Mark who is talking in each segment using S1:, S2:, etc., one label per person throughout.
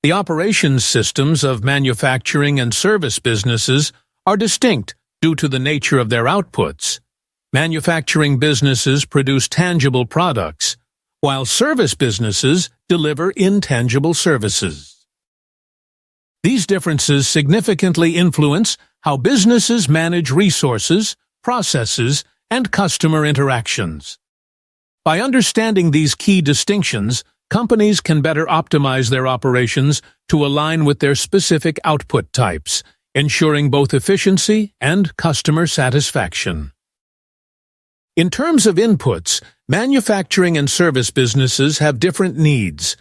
S1: The operations systems of manufacturing and service businesses are distinct due to the nature of their outputs. Manufacturing businesses produce tangible products, while service businesses deliver intangible services. These differences significantly influence how businesses manage resources, processes, and customer interactions. By understanding these key distinctions, companies can better optimize their operations to align with their specific output types, ensuring both efficiency and customer satisfaction. In terms of inputs, manufacturing and service businesses have different needs.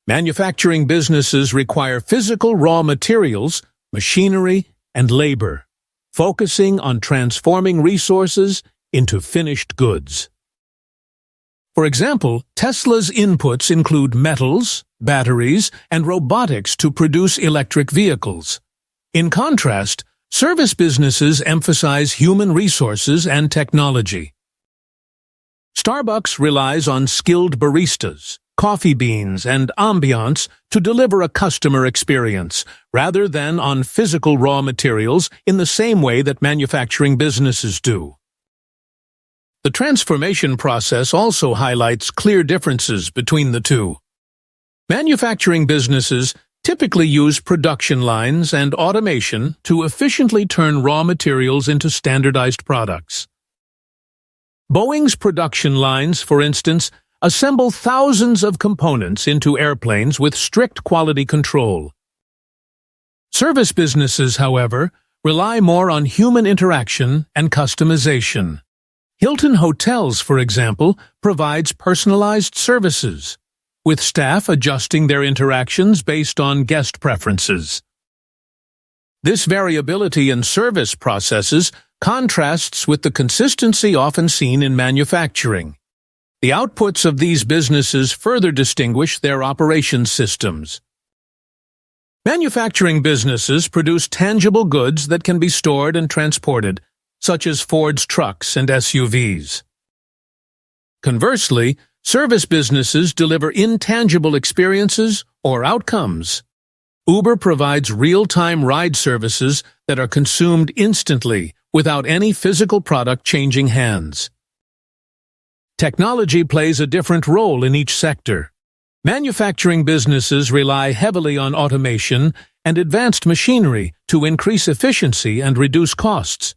S1: Manufacturing businesses require physical raw materials, machinery, and labor, focusing on transforming resources into finished goods. For example, Tesla's inputs include metals, batteries, and robotics to produce electric vehicles. In contrast, service businesses emphasize human resources and technology. Starbucks relies on skilled baristas, coffee beans, and ambiance to deliver a customer experience, rather than on physical raw materials in the same way that manufacturing businesses do. The transformation process also highlights clear differences between the two. Manufacturing businesses typically use production lines and automation to efficiently turn raw materials into standardized products. Boeing's production lines, for instance, assemble thousands of components into airplanes with strict quality control. Service businesses, however, rely more on human interaction and customization. Hilton Hotels, for example, provides personalized services, with staff adjusting their interactions based on guest preferences. This variability in service processes contrasts with the consistency often seen in manufacturing. The outputs of these businesses further distinguish their operations systems. Manufacturing businesses produce tangible goods that can be stored and transported, such as Ford's trucks and SUVs. Conversely, service businesses deliver intangible experiences or outcomes. Uber provides real-time ride services that are consumed instantly without any physical product changing hands. Technology plays a different role in each sector. Manufacturing businesses rely heavily on automation and advanced machinery to increase efficiency and reduce costs.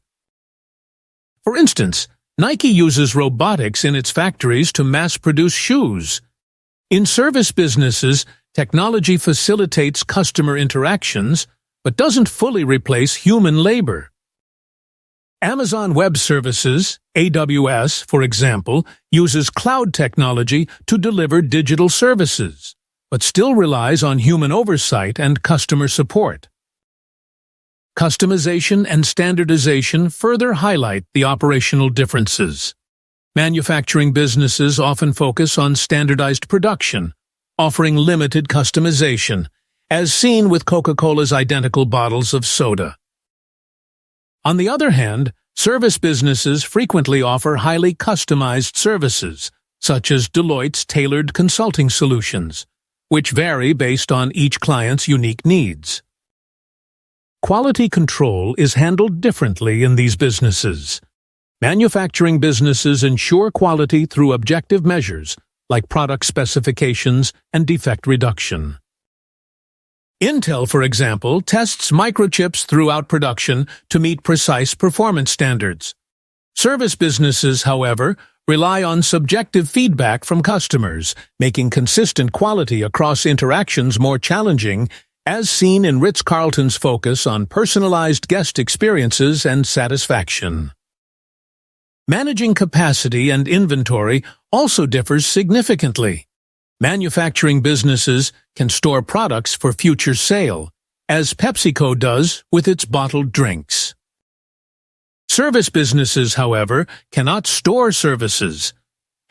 S1: For instance, Nike uses robotics in its factories to mass-produce shoes. In service businesses, technology facilitates customer interactions, but doesn't fully replace human labor. Amazon Web Services, AWS, for example, uses cloud technology to deliver digital services, but still relies on human oversight and customer support. Customization and standardization further highlight the operational differences. Manufacturing businesses often focus on standardized production, offering limited customization, as seen with Coca-Cola's identical bottles of soda. On the other hand, service businesses frequently offer highly customized services, such as Deloitte's tailored consulting solutions, which vary based on each client's unique needs. Quality control is handled differently in these businesses. Manufacturing businesses ensure quality through objective measures, like product specifications and defect reduction. Intel, for example, tests microchips throughout production to meet precise performance standards. Service businesses, however, rely on subjective feedback from customers, making consistent quality across interactions more challenging, as seen in Ritz-Carlton's focus on personalized guest experiences and satisfaction. Managing capacity and inventory also differs significantly. Manufacturing businesses can store products for future sale, as PepsiCo does with its bottled drinks. Service businesses, however, cannot store services.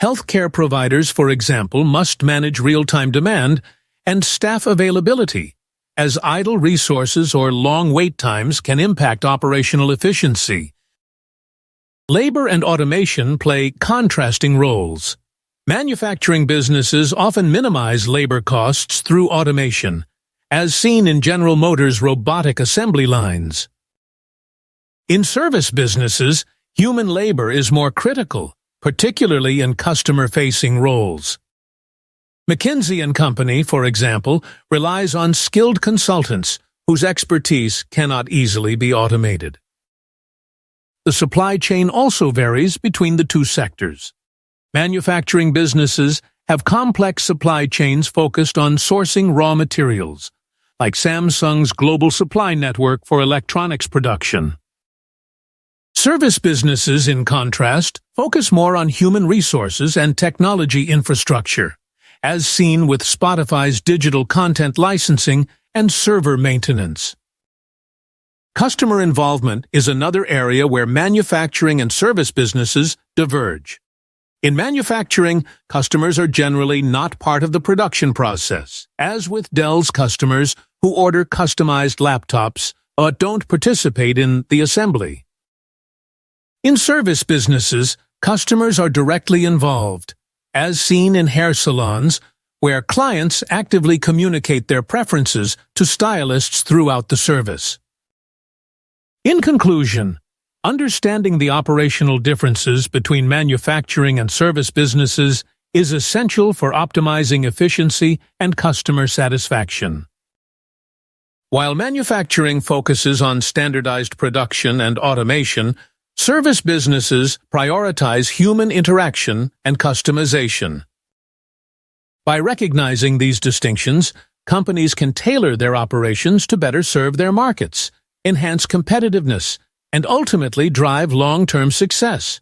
S1: Healthcare providers, for example, must manage real-time demand and staff availability, as idle resources or long wait times can impact operational efficiency. Labor and automation play contrasting roles. Manufacturing businesses often minimize labor costs through automation, as seen in General Motors' robotic assembly lines. In service businesses, human labor is more critical, particularly in customer-facing roles. McKinsey Company, for example, relies on skilled consultants whose expertise cannot easily be automated. The supply chain also varies between the two sectors. Manufacturing businesses have complex supply chains focused on sourcing raw materials, like Samsung's global supply network for electronics production. Service businesses, in contrast, focus more on human resources and technology infrastructure, as seen with Spotify's digital content licensing and server maintenance. Customer involvement is another area where manufacturing and service businesses diverge. In manufacturing, customers are generally not part of the production process, as with Dell's customers who order customized laptops but don't participate in the assembly. In service businesses, customers are directly involved, as seen in hair salons, where clients actively communicate their preferences to stylists throughout the service. In conclusion, understanding the operational differences between manufacturing and service businesses is essential for optimizing efficiency and customer satisfaction. While manufacturing focuses on standardized production and automation, service businesses prioritize human interaction and customization. By recognizing these distinctions, companies can tailor their operations to better serve their markets, enhance competitiveness, and ultimately drive long-term success.